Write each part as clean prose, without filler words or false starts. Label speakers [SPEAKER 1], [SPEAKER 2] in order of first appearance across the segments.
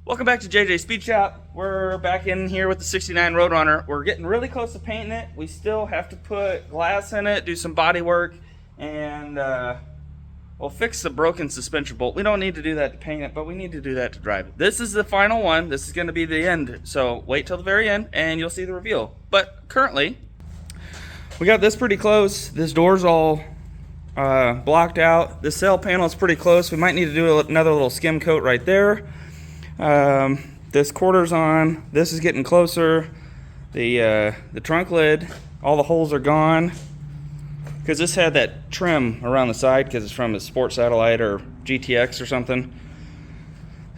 [SPEAKER 1] Welcome back to JJ Speed Shop. We're back in here with the 69 Roadrunner. We're getting really close to painting it. We still have to put glass in it, do some body work, and we'll fix the broken suspension bolt. We don't need to do that to paint it, but we need to do that to drive it. This is the final one. This is going to be the end. So wait till the very end and you'll see the reveal. But currently, we got this pretty close. This door's all blocked out. The sail panel is pretty close. We might need to do another little skim coat right there. This quarter's on. This is getting closer. The trunk lid, all the holes are gone because this had that trim around the side because it's from a Sport Satellite or GTX or something.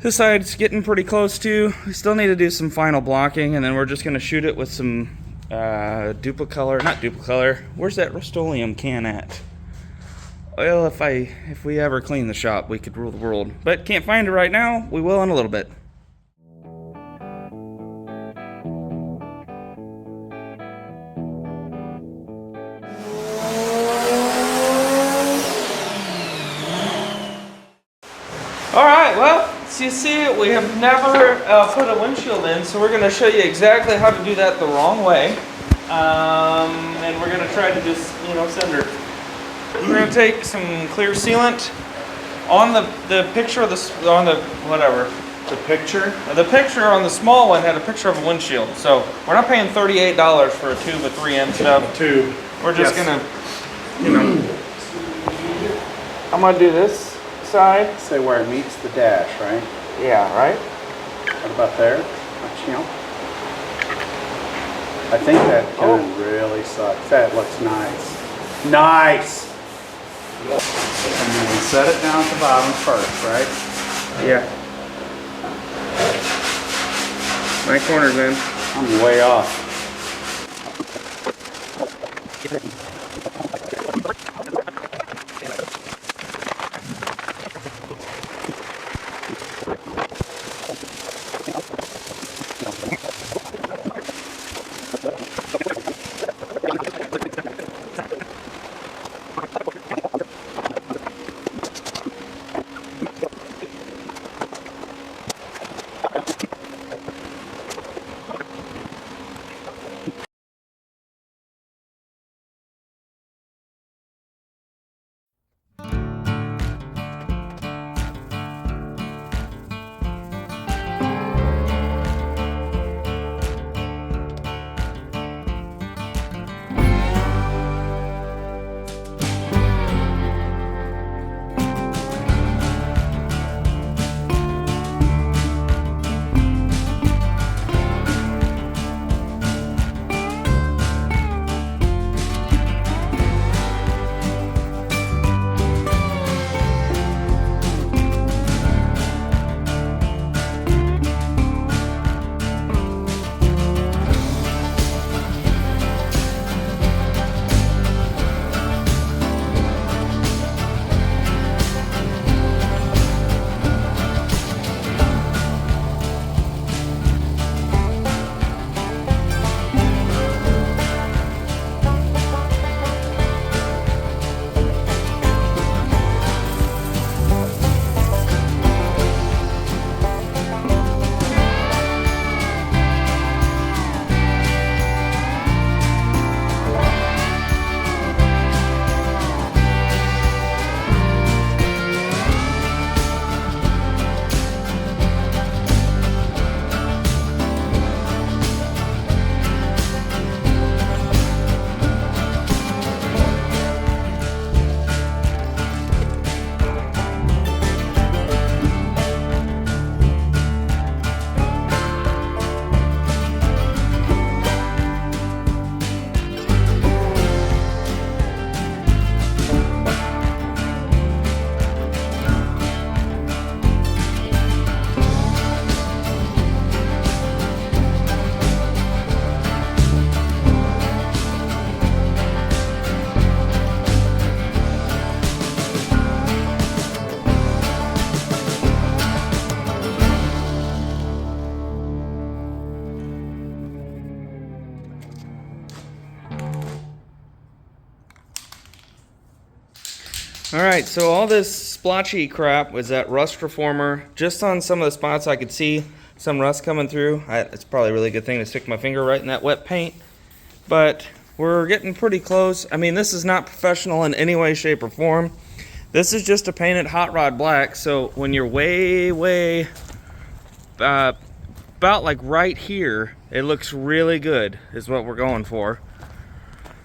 [SPEAKER 1] This side's getting pretty close too. We still need to do some final blocking, and then we're just going to shoot it with some Duplicolor. Not Duplicolor. Where's that Rust-Oleum can at? Well, if we ever clean the shop, we could rule the world. But can't find it right now. We will in a little bit. Alright, well, so you see, we have never put a windshield in, so we're going to show you exactly how to do that the wrong way. And we're going to try to just, cinder. We're going to take some clear sealant on the picture of the picture on the small one had a picture of a windshield. So we're not paying $38 for a tube of 3M stuff. We're just gonna, I'm gonna do this side.
[SPEAKER 2] Say where it meets the dash, right?
[SPEAKER 1] Yeah, right.
[SPEAKER 2] What about there? I think that can really sucks. That looks nice. Nice. And then we set it down at the bottom first, right?
[SPEAKER 1] Yeah. My corner's in.
[SPEAKER 2] I'm way off.
[SPEAKER 1] All right, so all this splotchy crap was that rust reformer. Just on some of the spots I could see some rust coming through. It's probably a really good thing to stick my finger right in that wet paint. But we're getting pretty close. I mean, this is not professional in any way, shape, or form. This is just a painted hot rod black. So when you're way, about like right here, it looks really good is what we're going for.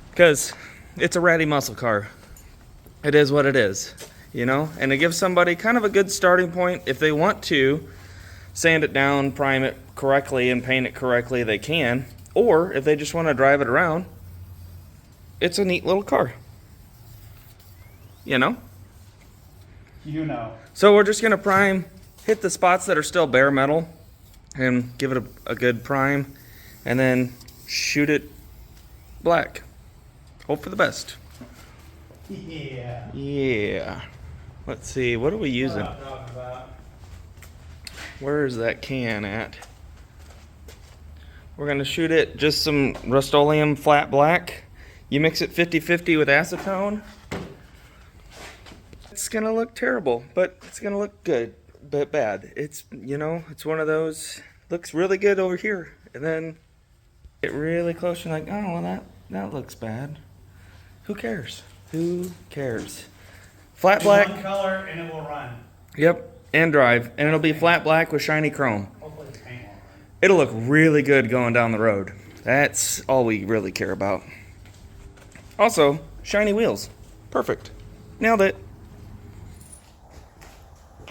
[SPEAKER 1] Because it's a ratty muscle car. It is what it is, you know? And it gives somebody kind of a good starting point. If they want to sand it down, prime it correctly, and paint it correctly, they can. Or if they just want to drive it around, it's a neat little car. You know?
[SPEAKER 2] You know.
[SPEAKER 1] So we're just going to prime, hit the spots that are still bare metal, and give it a good prime, and then shoot it black. Hope for the best.
[SPEAKER 2] Yeah.
[SPEAKER 1] Yeah. Let's see, what are we using? Where is that can at? We're gonna shoot it just some Rust-Oleum flat black. You mix it 50-50 with acetone. It's gonna look terrible, but it's gonna look good, but bad. It's, you know, it's one of those, looks really good over here. And then get really close, you're like, oh, well that looks bad. Who cares? Who cares? Flat black.
[SPEAKER 2] One color and it will run.
[SPEAKER 1] Yep, and drive. And it'll be flat black with shiny chrome.
[SPEAKER 2] Hopefully the paint won't run.
[SPEAKER 1] It'll look really good going down the road. That's all we really care about. Also, shiny wheels. Perfect. Nailed it.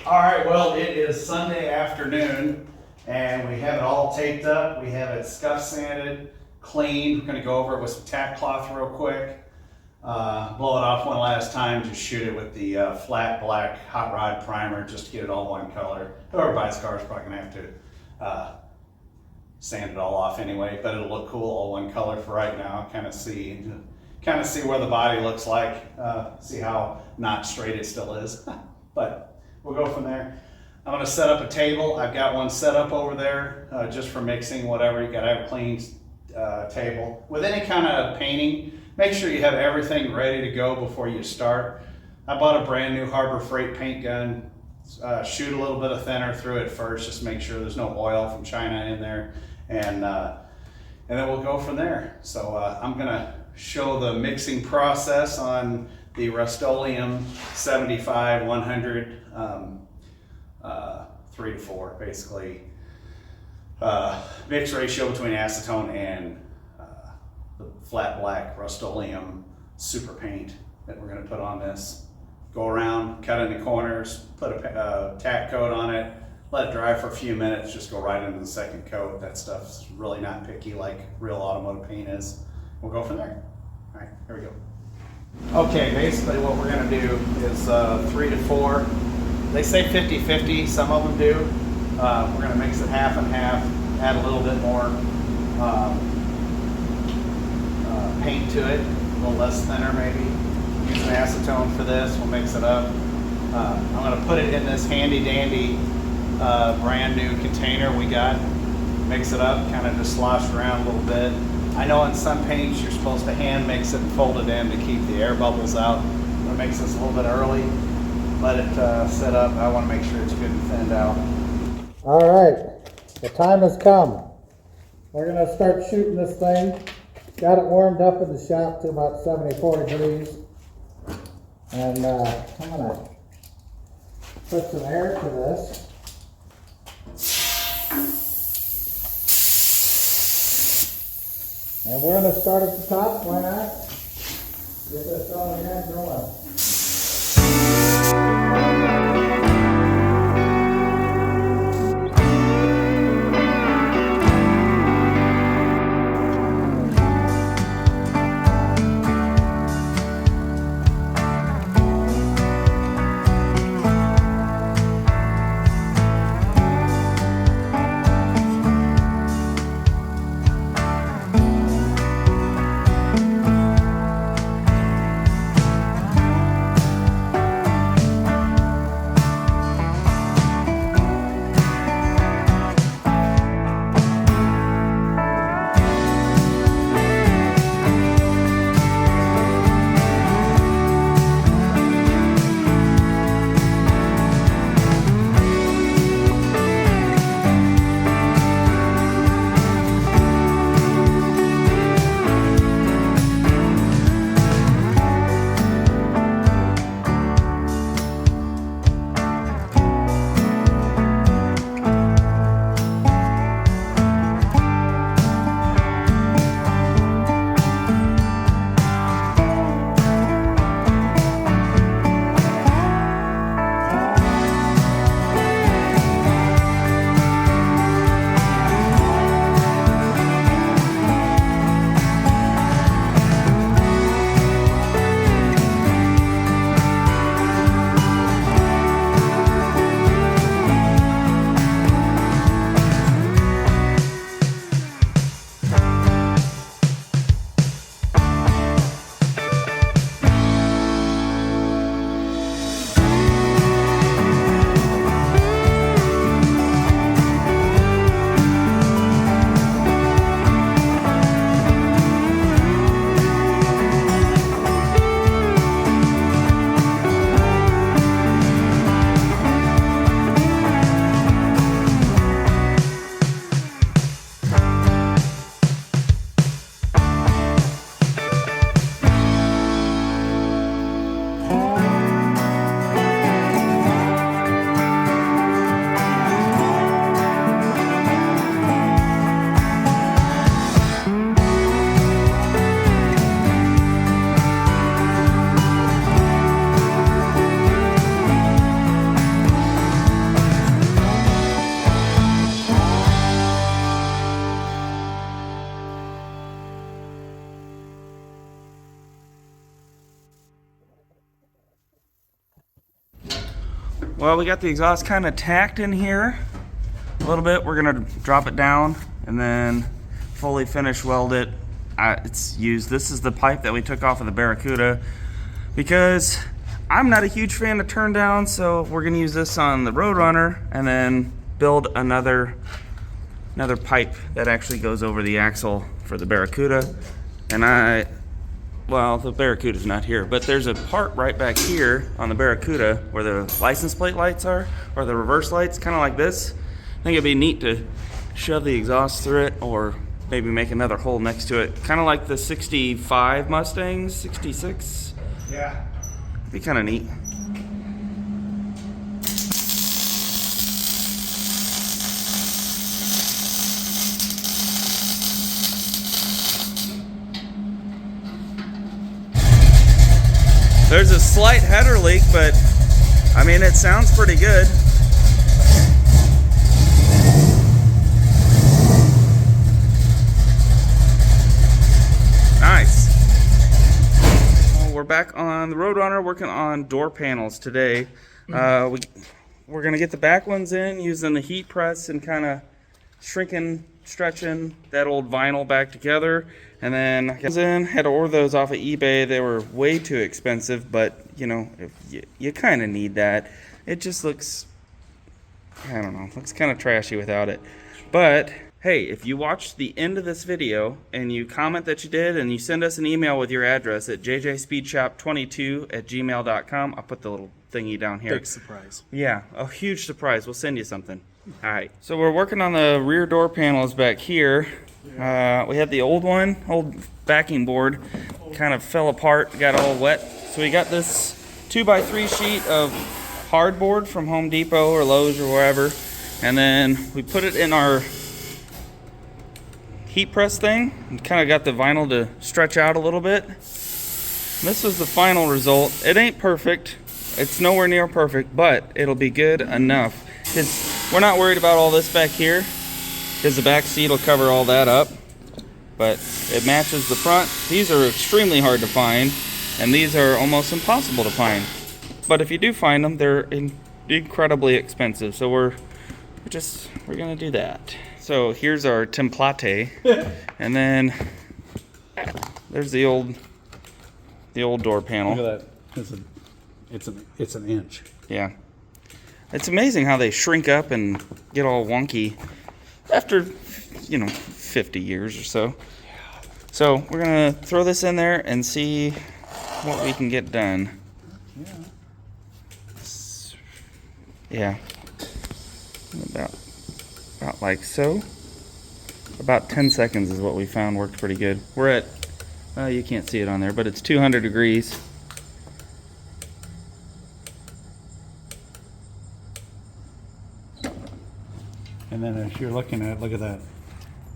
[SPEAKER 2] All right, well, it is Sunday afternoon, and we have it all taped up. We have it scuff sanded, cleaned. We're gonna go over it with some tack cloth real quick. Blow it off one last time, just shoot it with the flat black hot rod primer just to get it all one color. Whoever buys cars is probably gonna have to sand it all off anyway, but it'll look cool all one color for right now. Kind of see where the body looks like, see how not straight it still is. But we'll go from there. I'm gonna set up a table. I've got one set up over there just for mixing whatever. You gotta have a clean table. With any kind of painting, make sure you have everything ready to go before you start. I bought a brand new Harbor Freight paint gun. Shoot a little bit of thinner through it first, just make sure there's no oil from China in there, and then we'll go from there. So I'm gonna show the mixing process on the Rust-Oleum 75 100 3-to-4 basically. Mix ratio between acetone and the flat black Rust-Oleum super paint that we're going to put on this. Go around, cut in the corners, put a tack coat on it, let it dry for a few minutes, just go right into the second coat. That stuff's really not picky like real automotive paint is. We'll go from there. All right, here we go. Okay, basically what we're going to do is 3-to-4. They say 50-50, some of them do. We're going to mix it half and half, add a little bit more paint to it, a little less thinner maybe. Use an acetone for this, we'll mix it up. I'm going to put it in this handy dandy brand new container we got. Mix it up, kind of just slosh around a little bit. I know in some paints you're supposed to hand mix it and fold it in to keep the air bubbles out. I'm going to mix this a little bit early, let it set up. I want to make sure it's good and thinned out.
[SPEAKER 3] All right, the time has come. We're going to start shooting this thing. Got it warmed up in the shop to about 74 degrees. And I'm going to put some air to this. And we're going to start at the top, why not? Get this all again going.
[SPEAKER 1] Well, we got the exhaust kind of tacked in here a little bit. We're gonna drop it down and then fully finish weld it. It's used. This is the pipe that we took off of the Barracuda because I'm not a huge fan of turn down, so we're gonna use this on the Roadrunner and then build another pipe that actually goes over the axle for the Barracuda. And well, the Barracuda's not here, but there's a part right back here on the Barracuda where the license plate lights are, or the reverse lights, kind of like this. I think it'd be neat to shove the exhaust through it, or maybe make another hole next to it, kind of like the 65 Mustangs, 66.
[SPEAKER 2] Yeah.
[SPEAKER 1] Be kind of neat. There's a slight header leak, but I mean, it sounds pretty good. Nice. Well, we're back on the Roadrunner working on door panels today. We're gonna get the back ones in using the heat press and kind of stretching that old vinyl back together. And then had to order those off of eBay. They were way too expensive, but you know, if you kind of need that. It just looks, I don't know, looks kind of trashy without it. But hey, if you watch the end of this video and you comment that you did and you send us an email with your address at jjspeedshop22@gmail.com, I'll put the little thingy down here.
[SPEAKER 4] Big surprise.
[SPEAKER 1] Yeah, a huge surprise. We'll send you something. All right. So we're working on the rear door panels back here. We had the old backing board, kind of fell apart, got all wet. So we got this 2x3 sheet of hardboard from Home Depot or Lowe's or wherever, and then we put it in our heat press thing and kind of got the vinyl to stretch out a little bit. This was the final result. It ain't perfect. It's nowhere near perfect, but it'll be good enough. We're not worried about all this back here because the back seat will cover all that up, but it matches the front. These are extremely hard to find, and these are almost impossible to find. But if you do find them, they're incredibly expensive. So we're gonna do that. So here's our template, and then there's the old door panel.
[SPEAKER 4] Look at that. It's an inch.
[SPEAKER 1] Yeah. It's amazing how they shrink up and get all wonky after, 50 years or so. So we're going to throw this in there and see what we can get done. Yeah. About like so. About 10 seconds is what we found worked pretty good. We're at, you can't see it on there, but it's 200 degrees.
[SPEAKER 4] And then as you're looking at it, look at that.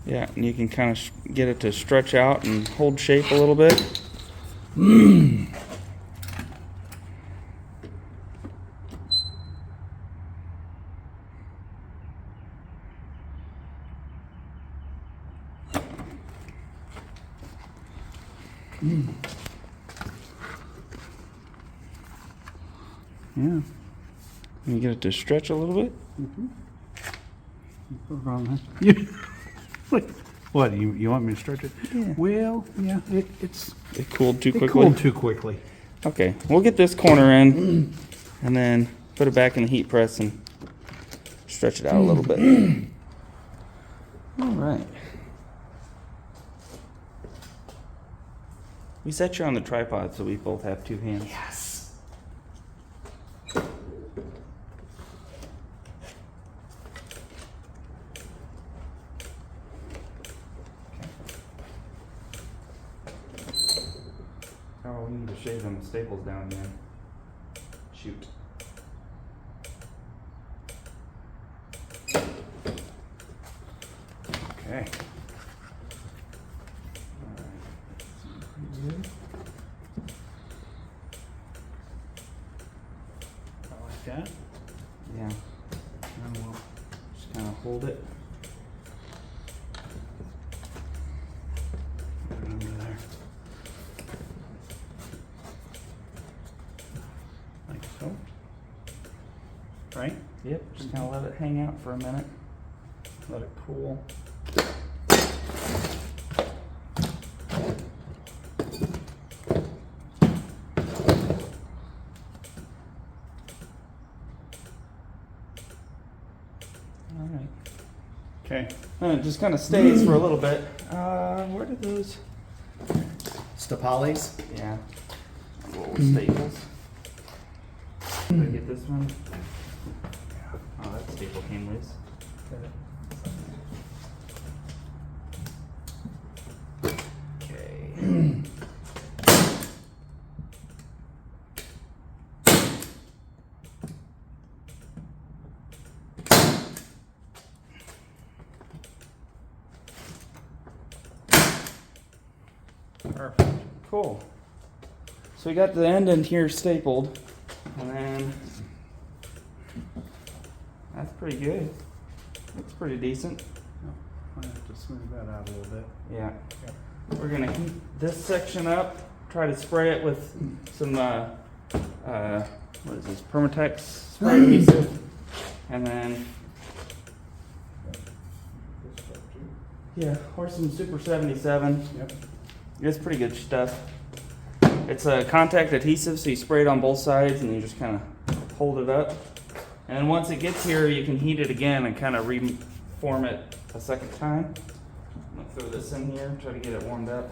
[SPEAKER 1] Yeah, and you can kind of get it to stretch out and hold shape a little bit.
[SPEAKER 4] Yeah.
[SPEAKER 1] You get it to stretch a little bit.
[SPEAKER 4] What, you want me to stretch it?
[SPEAKER 1] Yeah.
[SPEAKER 4] Well, yeah, it
[SPEAKER 1] cooled too quickly.
[SPEAKER 4] cooled too quickly.
[SPEAKER 1] Okay, we'll get this corner in and then put it back in the heat press and stretch it out a little bit. All right. We set you on the tripod so we both have two hands.
[SPEAKER 2] Yes.
[SPEAKER 1] Oh, we need to shave them staples down again. Shoot. Okay.
[SPEAKER 4] I like that.
[SPEAKER 1] Yeah. And we'll just kind of hold it.
[SPEAKER 4] Put it under there. Like so. right?
[SPEAKER 1] Yep, just kind of let it hang out for a minute. Let it cool. Alright.
[SPEAKER 4] Okay.
[SPEAKER 1] And it just kind of stays for a little bit. Where did those?
[SPEAKER 2] Staples.
[SPEAKER 1] Yeah. Little staples. Did I get this one? Oh, that staple came loose. Okay. Perfect. Cool. So we got the end in here stapled, and then that's pretty good. Looks pretty decent.
[SPEAKER 4] I have to smooth that out a little bit.
[SPEAKER 1] Yeah. We're gonna heat this section up. Try to spray it with some what is this? Permatex spray adhesive, and then yeah, or some Super 77.
[SPEAKER 4] Yep.
[SPEAKER 1] It's pretty good stuff. It's a contact adhesive, so you spray it on both sides and you just kind of hold it up. And then once it gets here, you can heat it again and kind of reform it a second time. I'm gonna throw this in here, try to get it warmed up.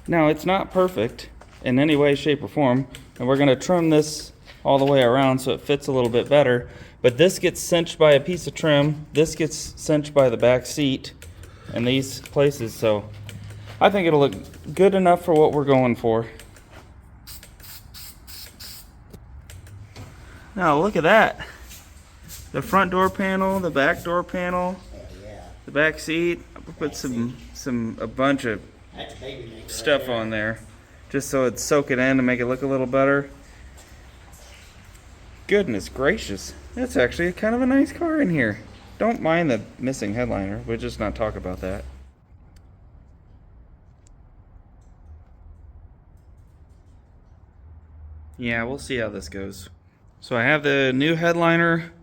[SPEAKER 1] Now it's not perfect in any way, shape, or form, and we're gonna trim this all the way around so it fits a little bit better, but this gets cinched by a piece of trim, this gets cinched by the back seat in these places, so I think it'll look good enough for what we're going for. Now look at that. The front door panel, the back door panel, the back seat. I put a bunch of stuff on there just so it'd soak it in and make it look a little better. Goodness gracious, that's actually kind of a nice car in here. Don't mind the missing headliner, we'll just not talk about that. Yeah, we'll see how this goes. So I have the new headliner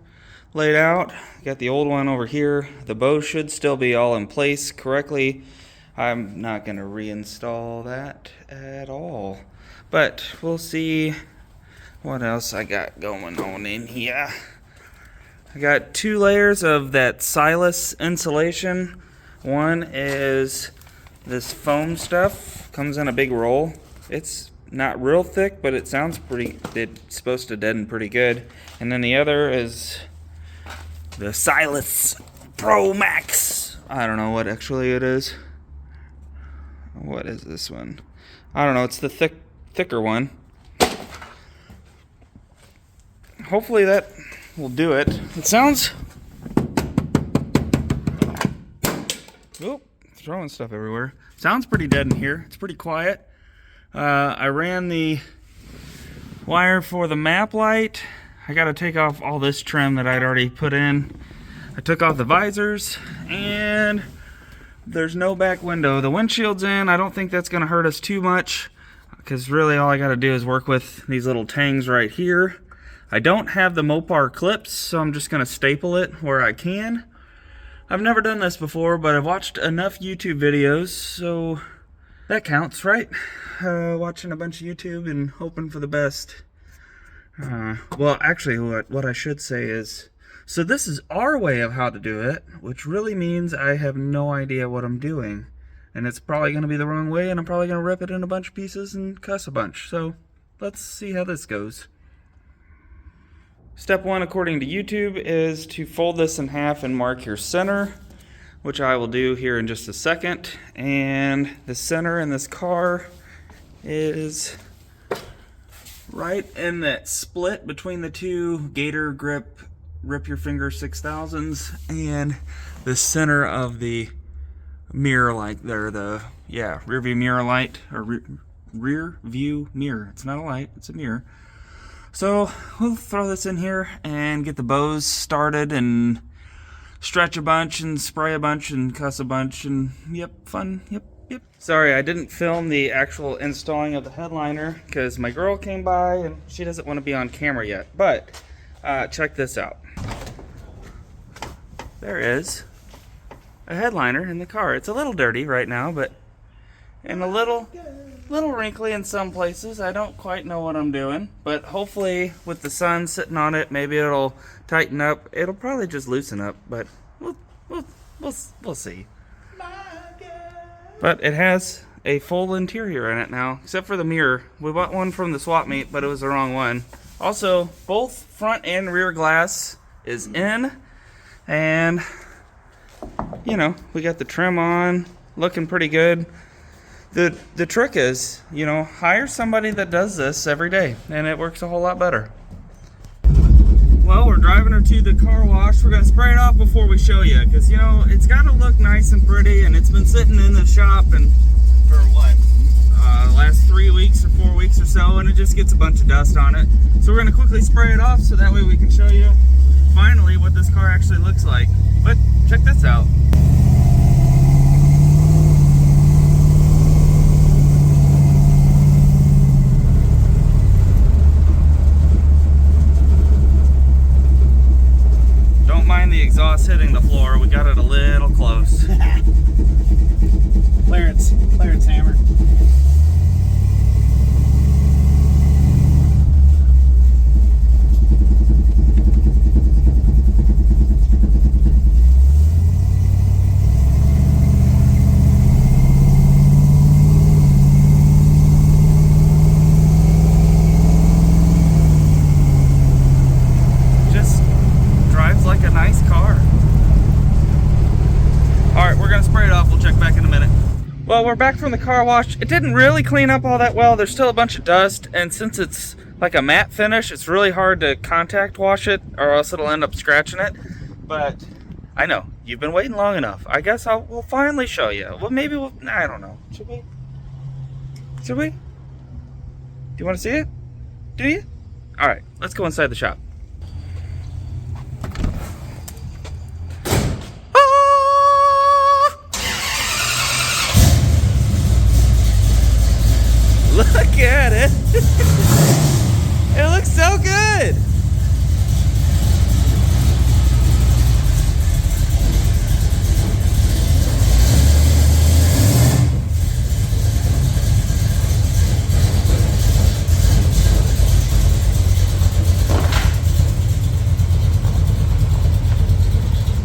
[SPEAKER 1] laid out, got the old one over here. The bow should still be all in place correctly. I'm not going to reinstall that at all, but we'll see what else I got going on in here. I got 2 layers of that Silas insulation. One is this foam stuff, comes in a big roll. It's not real thick, but it sounds it's supposed to deaden pretty good. And then the other is the Silas Pro Max. I don't know what actually it is. What is this one? I don't know. It's the thicker one. Hopefully that will do it. It sounds... Oop, throwing stuff everywhere. Sounds pretty dead in here. It's pretty quiet. I ran the wire for the map light. I got to take off all this trim that I'd already put in. I took off the visors and... there's no back window. The windshield's in. I don't think that's going to hurt us too much because really all I got to do is work with these little tangs right here. I don't have the mopar clips, so I'm just going to staple it where I can. I've never done this before, but I've watched enough YouTube videos, so that counts, right? Watching a bunch of YouTube and hoping for the best. Well, actually, what I should say is, so this is our way of how to do it, which really means I have no idea what I'm doing. and it's probably going to be the wrong way, and I'm probably going to rip it in a bunch of pieces and cuss a bunch. So let's see how this goes. Step one, according to YouTube, is to fold this in half and mark your center, which I will do here in just a second. And the center in this car is right in that split between the two Gator Grip Rip Your Finger 6000s and the center of the mirror light there, the rear view mirror light, or rear view mirror. It's not a light, it's a mirror. So we'll throw this in here and get the bows started and stretch a bunch and spray a bunch and cuss a bunch and fun. Sorry, I didn't film the actual installing of the headliner because my girl came by and she doesn't want to be on camera yet. But check this out. There is a headliner in the car. It's a little dirty right now, but and a little wrinkly in some places. I don't quite know what I'm doing, but hopefully with the sun sitting on it, maybe it'll tighten up. It'll probably just loosen up, but we'll see. But it has a full interior in it now, except for the mirror. We bought one from the swap meet, but it was the wrong one. Also, both front and rear glass is in, and you know, we got the trim on, looking pretty good. The trick is, you know, hire somebody that does this every day, and it works a whole lot better. Well, we're driving her to the car wash. We're going to spray it off before we show you, because, you know, it's got to look nice and pretty, and it's been sitting in the shop and for what? Last 3 weeks or 4 weeks or so, and it just gets a bunch of dust on it. So we're going to quickly spray it off so that way we can show you finally what this car actually looks like. But check this out. Don't mind the exhaust hitting the floor. We got it a little close.
[SPEAKER 2] Clarence hammer.
[SPEAKER 1] Just drives like a nice car. Alright, we're gonna spray it off. We'll check back in a minute. Well, we're back from the car wash. It didn't really clean up all that well. There's still a bunch of dust, and since it's like a matte finish, it's really hard to contact wash it, or else it'll end up scratching it. But I know, you've been waiting long enough. I guess we'll finally show you. Well, maybe we'll, I don't know. Should we? Should we? Do you want to see it? Do you? Alright, let's go inside the shop. Look at it. It looks so good.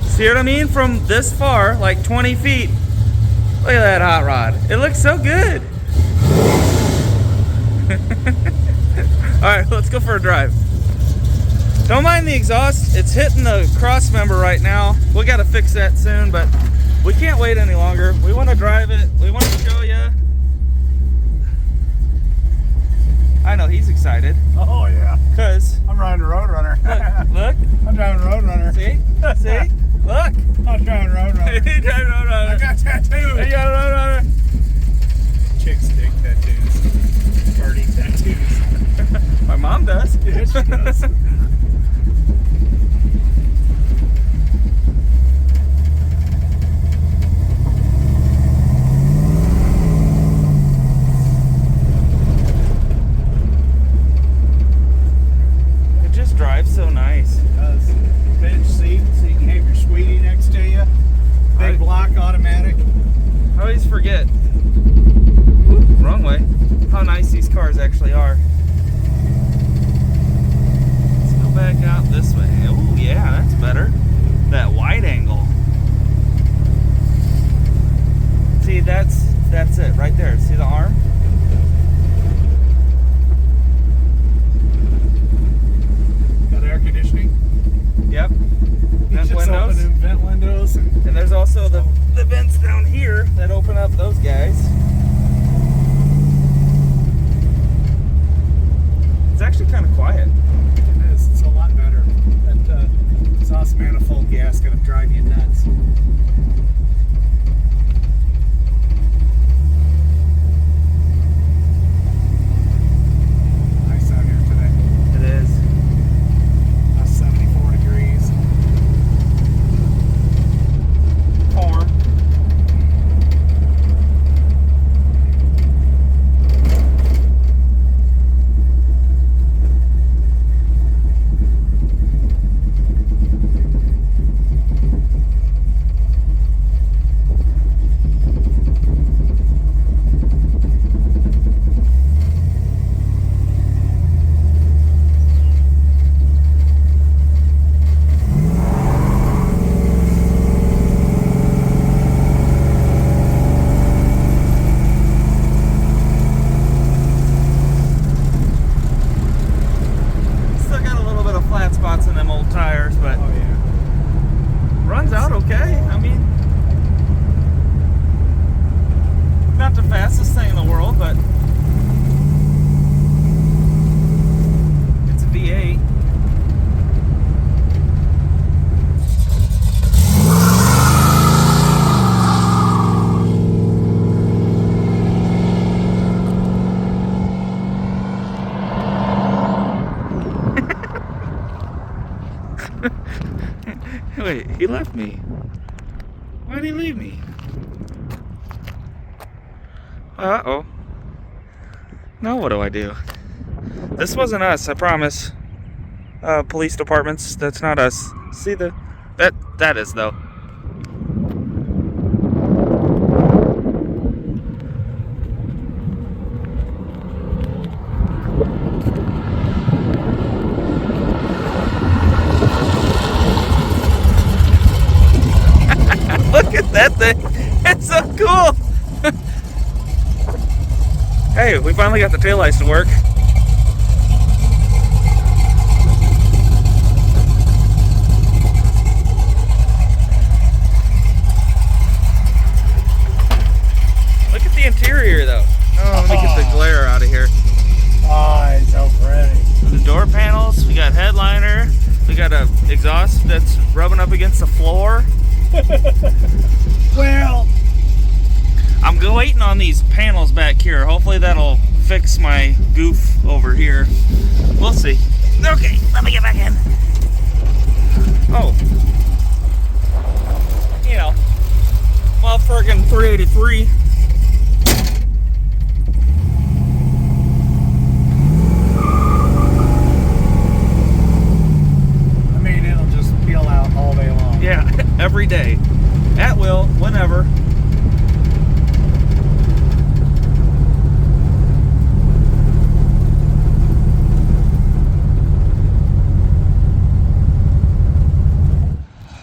[SPEAKER 1] See what I mean? From this far, like 20 feet. Look at that hot rod. It looks so good. Alright, let's go for a drive. Don't mind the exhaust. It's hitting the cross member right now. We got to fix that soon, but we can't wait any longer. We want to drive it. We want to show you. I know he's excited.
[SPEAKER 2] Oh yeah.
[SPEAKER 1] Because
[SPEAKER 2] I'm riding a Roadrunner.
[SPEAKER 1] look.
[SPEAKER 2] I'm driving a Roadrunner.
[SPEAKER 1] See? See? Look.
[SPEAKER 2] I'm driving a Roadrunner.
[SPEAKER 1] He's driving a Roadrunner.
[SPEAKER 2] I got tattoos.
[SPEAKER 1] You got a Roadrunner.
[SPEAKER 2] Chicks dig tattoos. Party tattoos.
[SPEAKER 1] My mom does.
[SPEAKER 2] Yeah, she does.
[SPEAKER 1] It just drives so nice.
[SPEAKER 2] It does. Bench seat so you can have your sweetie next to you. Big block automatic.
[SPEAKER 1] I always forget. Oop, wrong way. How nice these cars actually are. Let's go back out this way. Oh yeah, that's better. That wide angle. See, that's Wait, he left me. Why did he leave me? Uh-oh. Now what do I do? This wasn't us, I promise. Police departments, that's not us. See that is though. Look at that thing. It's so cool. Hey, we finally got the taillights to work. Look at the interior though. Oh, let me get the glare out of here.
[SPEAKER 4] Oh, it's so pretty.
[SPEAKER 1] The door panels, we got headliner, we got a exhaust that's rubbing up against the floor.
[SPEAKER 4] Well,
[SPEAKER 1] I'm waiting on these panels back here. Hopefully that'll fix my goof over here. We'll see. Okay, let me get back in. Oh. You know, well, friggin' 383.
[SPEAKER 4] I mean, it'll just peel out all day long.
[SPEAKER 1] Yeah, every day. At will, whenever.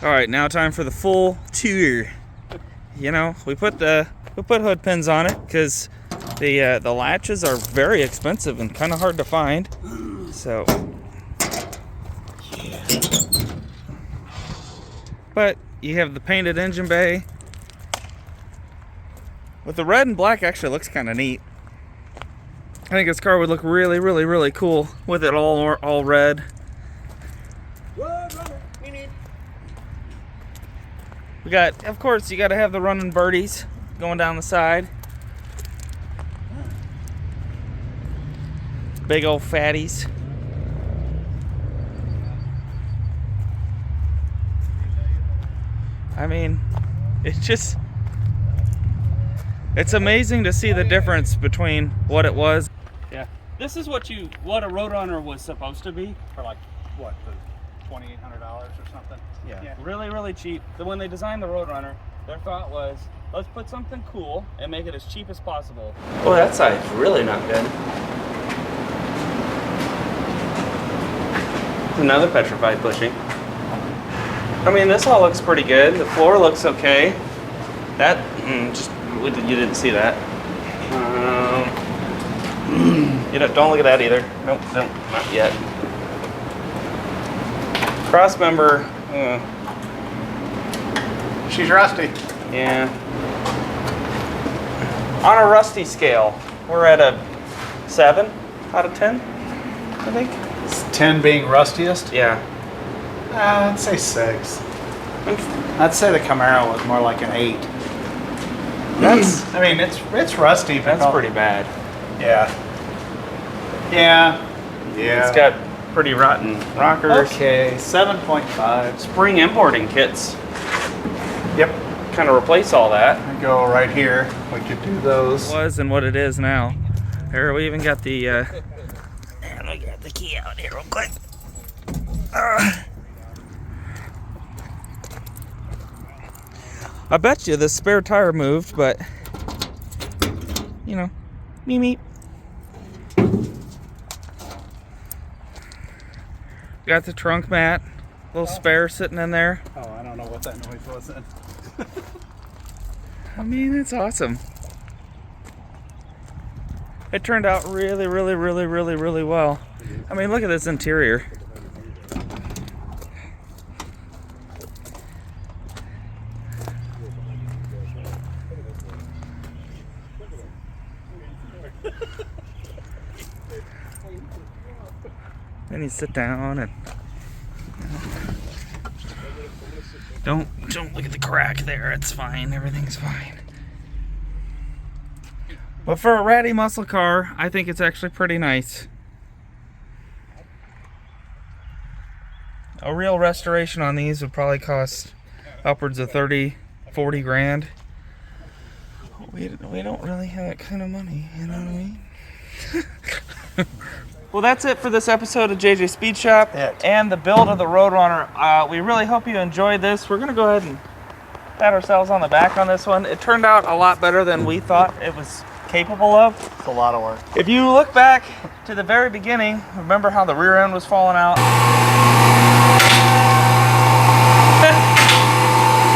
[SPEAKER 1] All right, now time for the full tour. You know, we put hood pins on it because the latches are very expensive and kind of hard to find. So, but you have the painted engine bay. With the red and black, actually looks kind of neat. I think this car would look really, really, really cool with it all red. We got, of course, you got to have the running birdies going down the side. Big old fatties. I mean, it's amazing to see the difference between what it was. Yeah, this is what a Roadrunner was supposed to be.
[SPEAKER 4] For like, what, $2,800 or something?
[SPEAKER 1] Yeah, really, really cheap. So when they designed the Roadrunner, their thought was, let's put something cool and make it as cheap as possible. Oh, that side's really not good. Another petrified bushing. I mean, this all looks pretty good. The floor looks okay. That, you didn't see that. Don't look at that either. Nope, not yet. Cross member,
[SPEAKER 2] She's rusty.
[SPEAKER 1] yeah. On a rusty scale, we're at a 7 out of 10, I think.
[SPEAKER 2] Is 10 being rustiest?
[SPEAKER 1] Yeah.
[SPEAKER 2] I'd say 6. I'd say the Camaro was more like an 8. I mean, it's rusty. But
[SPEAKER 1] That's pretty bad.
[SPEAKER 2] Yeah.
[SPEAKER 1] It's got pretty rotten rockers.
[SPEAKER 2] Okay, 7.5.
[SPEAKER 1] Spring importing kits
[SPEAKER 2] Yep.
[SPEAKER 1] kind of replace all that.
[SPEAKER 2] We go right here. We could do those.
[SPEAKER 1] Was and what it is now. Here we even got the. Let me get the key out here real quick. I bet you the spare tire moved, but you know, meep. Got the trunk mat, little spare sitting in there.
[SPEAKER 4] Oh, I don't know what that noise was then.
[SPEAKER 1] I mean, it's awesome. It turned out really, really, really, really, really well. I mean, look at this interior. Then you sit down and don't look at the crack there. It's fine. Everything's fine. But for a ratty muscle car, I think it's actually pretty nice. a real restoration on these would probably cost upwards of 30, 40 grand. We don't really have that kind of money, you know what I mean? Well, that's it for this episode of JJ Speed Shop and the build of the Roadrunner. We really hope you enjoyed this. We're gonna go ahead and pat ourselves on the back on this one. It turned out a lot better than we thought it was capable of.
[SPEAKER 4] It's a lot of work.
[SPEAKER 1] If you look back to the very beginning, remember how the rear end was falling out?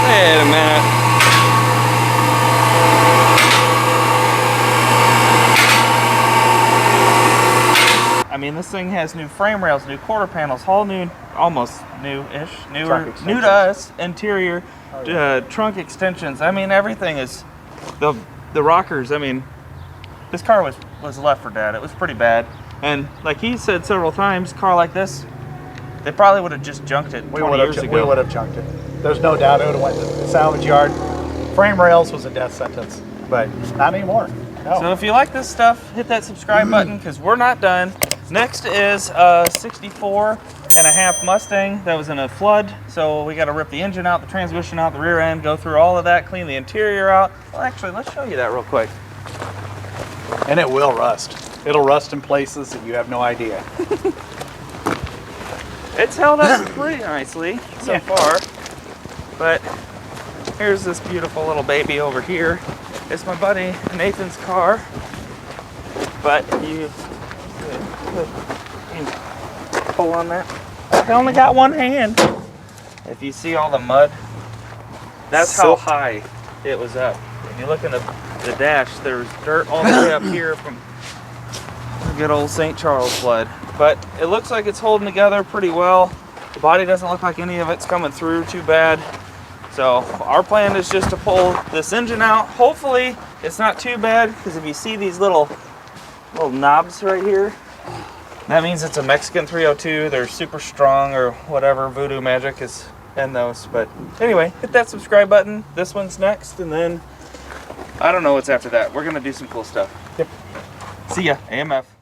[SPEAKER 1] Wait a minute. I mean, this thing has new frame rails, new quarter panels, whole new, almost new-ish, new to us, interior, trunk extensions. I mean, everything is, the rockers, I mean, this car was left for dead. It was pretty bad. And like he said several times, a car like this, they probably would have just junked it 20 years ago.
[SPEAKER 4] We would have junked it. There's no doubt it would have went to the salvage yard. Frame rails was a death sentence, but not anymore. No.
[SPEAKER 1] So if you like this stuff, hit that subscribe button because we're not done. Next is a 64.5 Mustang that was in a flood. So we got to rip the engine out, the transmission out, the rear end, go through all of that, clean the interior out. Well, actually, let's show you that real quick.
[SPEAKER 4] And it will rust. It'll rust in places that you have no idea.
[SPEAKER 1] It's held up pretty nicely so far. But here's this beautiful little baby over here. It's my buddy Nathan's car. But you pull on that. I only got one hand. If you see all the mud, that's how high it was up. When you look in the dash, there's dirt all the way up here from the good old St. Charles flood. But it looks like it's holding together pretty well. The body doesn't look like any of it's coming through too bad. So our plan is just to pull this engine out. Hopefully it's not too bad, because if you see these little knobs right here, that means it's a Mexican 302. They're super strong or whatever voodoo magic is in those. But anyway, hit that subscribe button. This one's next, and then I don't know what's after that. We're gonna do some cool stuff.
[SPEAKER 4] Yep.
[SPEAKER 1] See ya, AMF.